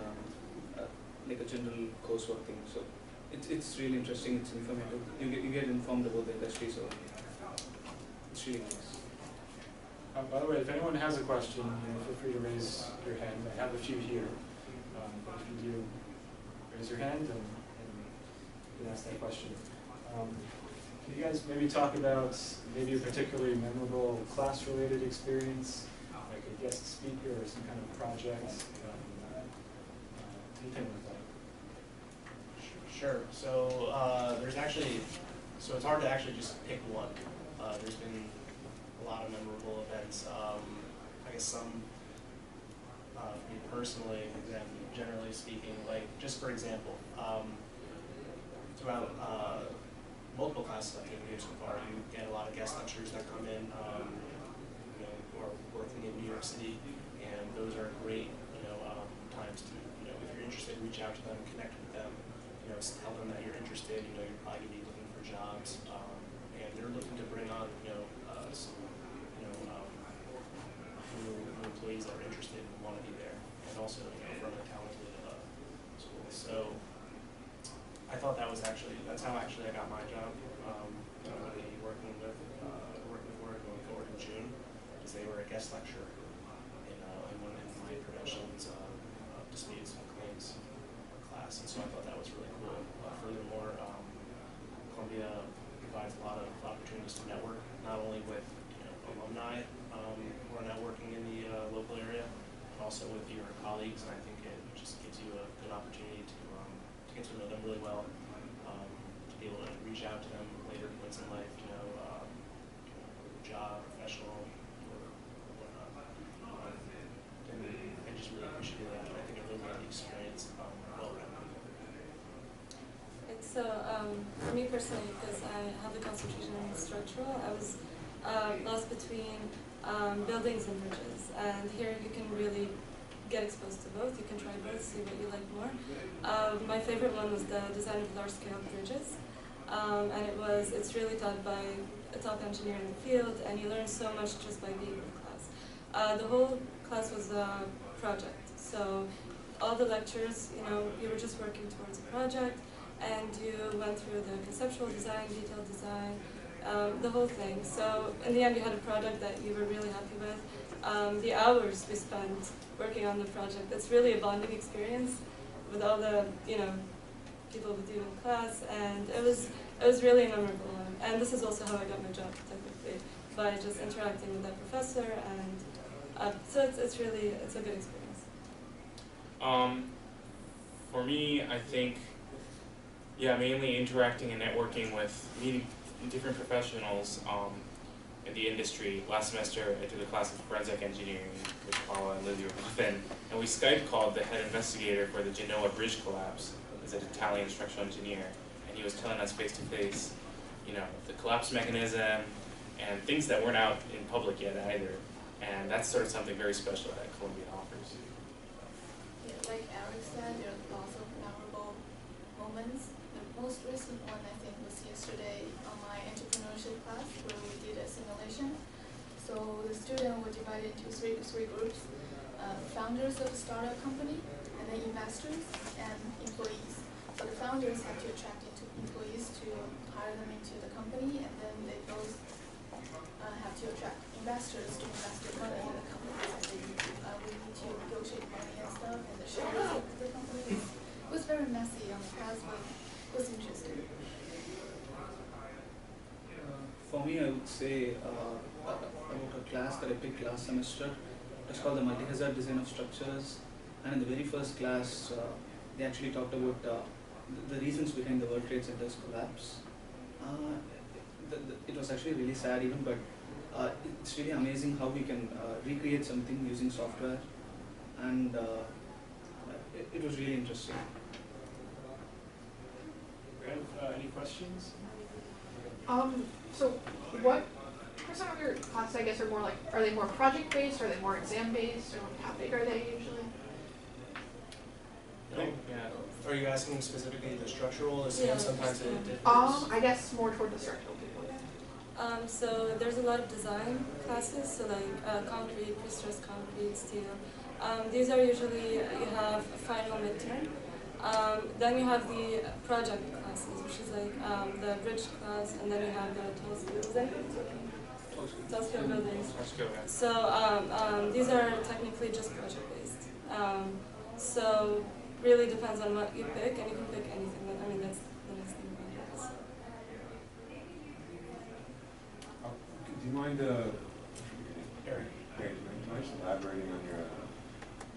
like a general coursework thing. So it's really interesting. It's informative. You get informed about the industry. So it's really nice. By the way, if anyone has a question, feel free to raise your hand. I have a few here. But if you do, raise your hand and you can ask that question. Can you guys maybe talk about maybe a particularly memorable class-related experience, like a guest speaker or some kind of project, anything like that? Sure. So there's actually, so it's hard to actually just pick one. There's been a lot of memorable events. I guess some, for me personally, and generally speaking, like just for example, throughout multiple classes I've taken here so far, you get a lot of guest lecturers that come in, you know, who are working in New York City, and those are great, times to, if you're interested, reach out to them, connect with them, tell them that you're interested. You're probably gonna be looking for jobs, and they're looking to bring on, some, new employees that are interested and want to be there, and also, from a talented school. So I thought that's how actually I got my job. I'm going to be working with Oregon going forward in June, because they were a guest lecturer in one of my preventions disputes and claims class, and so I thought that was really cool. Furthermore, Columbia provides a lot of opportunities to network, not only with alumni who are now working in the local area, but also with your colleagues, and I think it just gives you a good opportunity to get to know them really well, to be able to reach out to them later points in life, job, professional, or whatnot. And I just really appreciate that, and I think it really made the experience well-rounded. So for me personally, because I have a concentration in structural, I was lost between buildings and bridges, and here you can really get exposed to both. You can try both, see what you like more. My favorite one was the design of large-scale bridges, and it's really taught by a top engineer in the field, and you learn so much just by being in the class. The whole class was a project, so all the lectures, you were just working towards a project, and you went through the conceptual design, detailed design, the whole thing. So in the end, you had a product that you were really happy with. The hours we spent working on the project, it's really a bonding experience with all the people with you in class, and it was really a memorable one. And this is also how I got my job, technically, by just interacting with that professor, and so it's a good experience. For me, I think, mainly interacting and networking with meeting different professionals in the industry. Last semester, I took a class of forensic engineering with Paula and Lizzie Ruffin, and we Skype called the head investigator for the Genoa bridge collapse. He's an Italian structural engineer, and he was telling us face to face, the collapse mechanism and things that weren't out in public yet either. And that's sort of something very special that Columbia offers. Yeah, like Eric said, there are lots of memorable moments. The most recent one, I think, was yesterday on my entrepreneurship class where we did a simulation. So the students were divided into three groups, founders of a startup company, and then investors and employees. So the founders have to attract employees to hire them into the company, and then they both have to attract investors to invest their money in the company. So we need to negotiate money and stuff, and the shares of the company. It was very messy on the class, but it was interesting. For me, I would say about a class that I picked last semester. It's called the Multi-Hazard Design of Structures. And in the very first class, they actually talked about the reasons behind the World Trade Center's collapse. It was actually really sad even, but it's really amazing how we can recreate something using software. And it was really interesting. Any questions? So what percent of your classes, I guess, are they more project based, are they more exam based, or how big are they usually? Are you asking specifically the structural? Sometimes it differs. I guess more toward the structural people. So there's a lot of design classes, so like concrete, pre-stressed concrete, steel. These are usually, you have a final midterm. Then you have the project classes, which is like the bridge class, and then you have the tall scale buildings. So these are technically just project based. So really depends on what you pick, and you can pick anything. That's the nice thing about it. Do you mind, Eric, do you mind just elaborating on your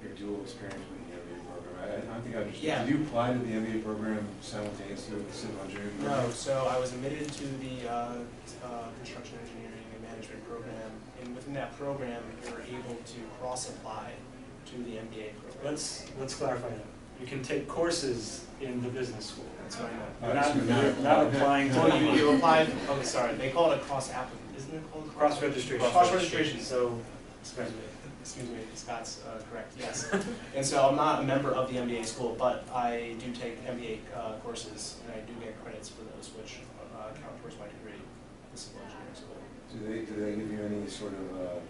your dual experience with the MBA program. I don't think I understood. Yeah. Did you apply to the MBA program simultaneously with the civil engineering program? No, so I was admitted to the construction engineering and management program, and within that program, you're able to cross-apply to the MBA program. Let's clarify that. You can take courses in the business school. That's what I know. You're not applying to. Well, you applied, okay, sorry, they call it a cross-applicant, isn't it called? Cross-registration. Cross-registration, So, excuse me, Scott's correct, yes. And so I'm not a member of the MBA school, but I do take MBA courses, and I do get credits for those, which count towards my degree at the civil engineering school. Do they give you any sort of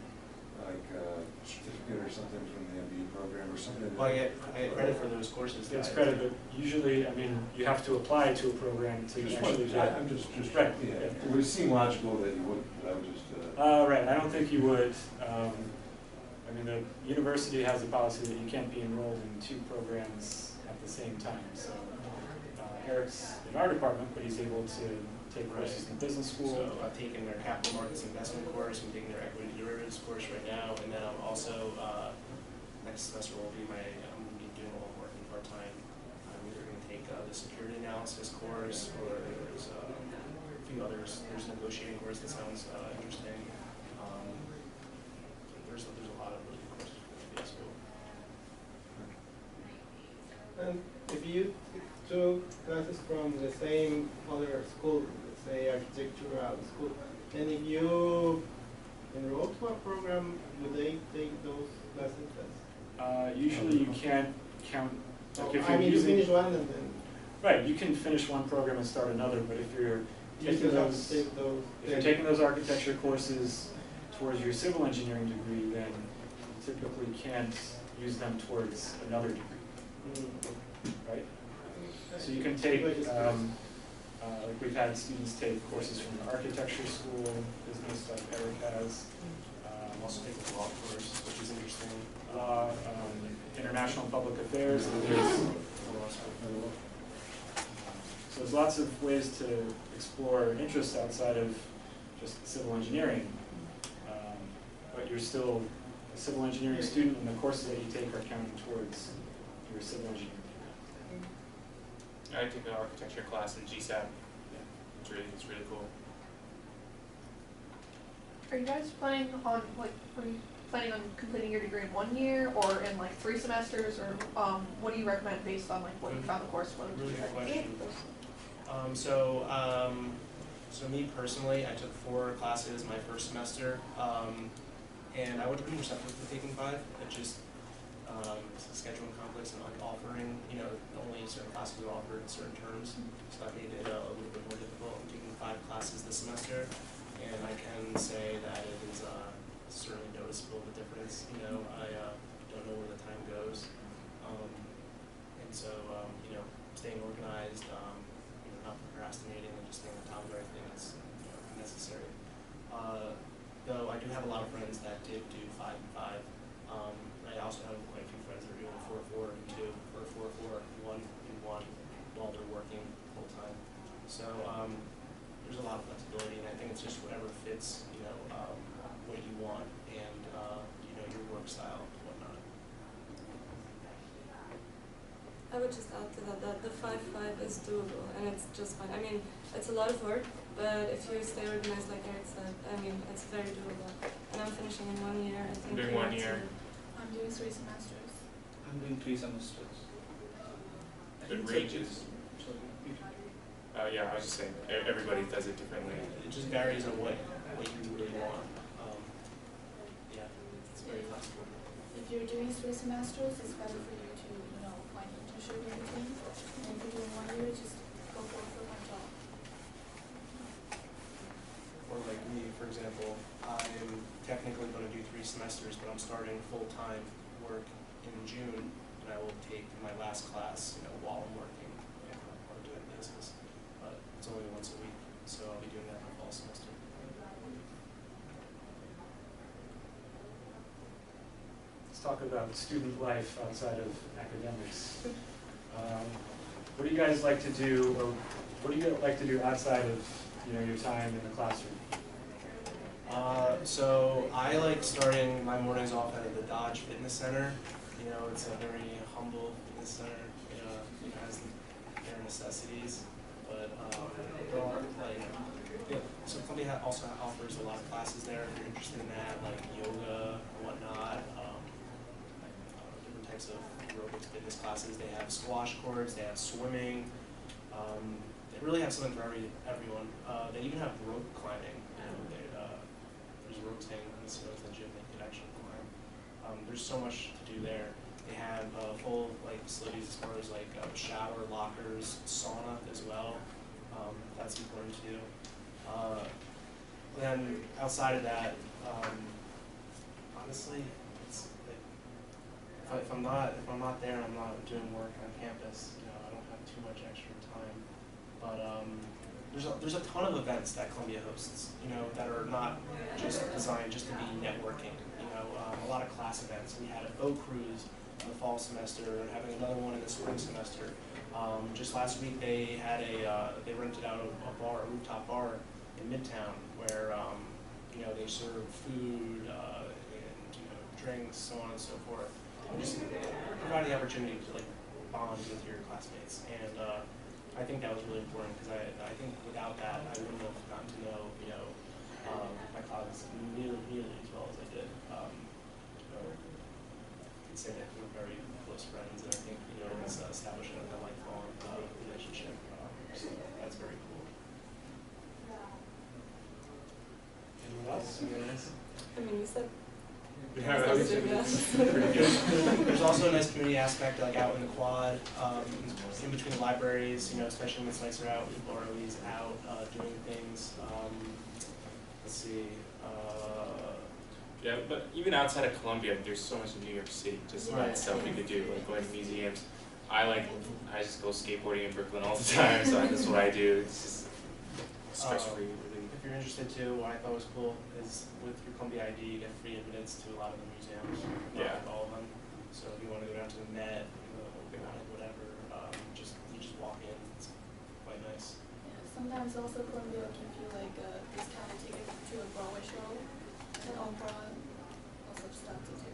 certificate or something from the MBA program or something? Well, I get credit for those courses. it's credit, but usually, I mean, you have to apply to a program to actually get. I'm just right. Yeah, it would seem logical that you would, but I would just. Right, I don't think you would. I mean, the university has a policy that you can't be enrolled in 2 programs at the same time. So Eric's in our department, but he's able to take courses in business school. So I've taken their capital markets investment course, I'm taking their equity derivatives course right now, and then I'm also, next semester I'm going to be doing a little working part-time. I'm either going to take the security analysis course, or there's a few others. There's a negotiating course that sounds interesting. There's a lot of really good courses for the school. And if you took classes from the same other school, let's say architectural school, and if you enroll to a program, would they take those classes? Usually you can't count. Like if I mean, you using, finish one and then right, you can finish one program and start another, but if you're you taking still have those, to take those. if you're taking those architecture courses towards your civil engineering degree, then you typically can't use them towards another degree, right? So you can take, like we've had students take courses from the architecture school, business like Eric has. I'm also taking a law course, which is interesting. Law, international public affairs, and so there's lots of ways to explore interests outside of just civil engineering. But you're still a civil engineering student, and the courses that you take are counted towards your civil engineering. I took an architecture class in GSAP. It's really cool. Are you guys planning on completing your degree in 1 year or in like 3 semesters, or what do you recommend based on like what you found the course? What would Really you good recommend? question. So me personally, I took 4 classes my first semester, and I would have been receptive to taking 5. It just scheduling conflicts and like offering, only certain classes are offered in certain terms, so that made it a little bit more difficult. I'm taking 5 classes this semester, and I can say that it is certainly noticeable the difference. I don't know where the time goes, and so staying organized, not procrastinating, and just staying on top of everything that's necessary. Though I do have a lot of friends that did do 5 and 5. I also have quite a few friends that are doing 4-4 and 2, or 4-4, 1 and 1 while they're working full time. So there's a lot of flexibility, and I think it's just whatever fits, what you want and your work style and whatnot. I would just add to that the 5-5 is doable, and it's just fine. I mean, it's a lot of work, but if you stay organized like Eric said, I mean, it's very doable. And I'm finishing in 1 year. I think I'm doing 1 year. I'm doing 3 semesters. I'm doing 3 semesters. It ranges. Yeah, I was just saying, everybody does it differently. It just varies on what you really want. Yeah, it's very flexible. If you're doing 3 semesters, it's better for you to, find internship and everything. And if you're doing 1 year, just go for a full-time job. Or like me, for example, I'm technically going to do 3 semesters, but I'm starting full-time work in June, and I will take my last class, while I'm working on a doing basis. But it's only once a week, so I'll be doing that my fall semester. Let's talk about student life outside of academics. What do you guys like to do, or what do you like to do outside of your time in the classroom? So I like starting my mornings off at the Dodge Fitness Center, You know, it's a very humble fitness center. Has their necessities, but there are so Columbia also offers a lot of classes there if you're interested in that, like yoga and whatnot. Different types of aerobics fitness classes. They have squash courts. They have swimming. They really have something for everyone. They even have rope climbing. There's ropes hanging in the gym they could actually climb. There's so much to do there. They have full facilities as far as shower, lockers, sauna as well. That's important too. Then outside of that, honestly, it's if I'm not there and I'm not doing work on campus, I don't have too much extra time. But there's a ton of events that Columbia hosts, that are not just designed just to be networking. A lot of class events. We had a boat cruise in the fall semester, and having another one in the spring semester. Just last week they had they rented out a rooftop bar in Midtown where they serve food and drinks, so on and so forth. And just provide the opportunity to bond with your classmates, and I think that was really important because I think without that I wouldn't have gotten to know my classes nearly as well as I did. I could say that we're very close friends, and I think it's establishing a lifelong relationship. So that's very cool. Anyone else? I mean, you said. There's also a nice community aspect, out in the quad, in between the libraries. Especially when it's nicer out, people are always out doing things. Let's see. Yeah, but even outside of Columbia, there's so much in New York City, just Right. stuff you could do, going to museums. I just go skateboarding in Brooklyn all the time, so that's what I do. It's just stress-free. If you're interested too, what I thought was cool is with your Columbia ID, you get free admittance to a lot of the museums, not all of them. So if you want to go down to the Met, whatever, you just walk in. It's quite nice. Yeah, sometimes also Columbia will give you a discounted ticket to a Broadway show, and opera, lots of stuff to do.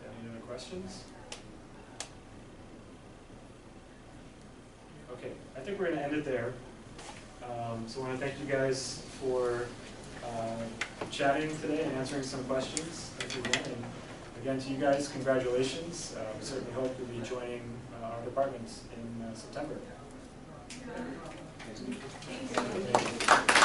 Any other questions? Okay, I think we're going to end it there. So I want to thank you guys for chatting today and answering some questions. Thank you again. And again, to you guys, congratulations. We certainly hope you'll be joining our department in September. Thank you.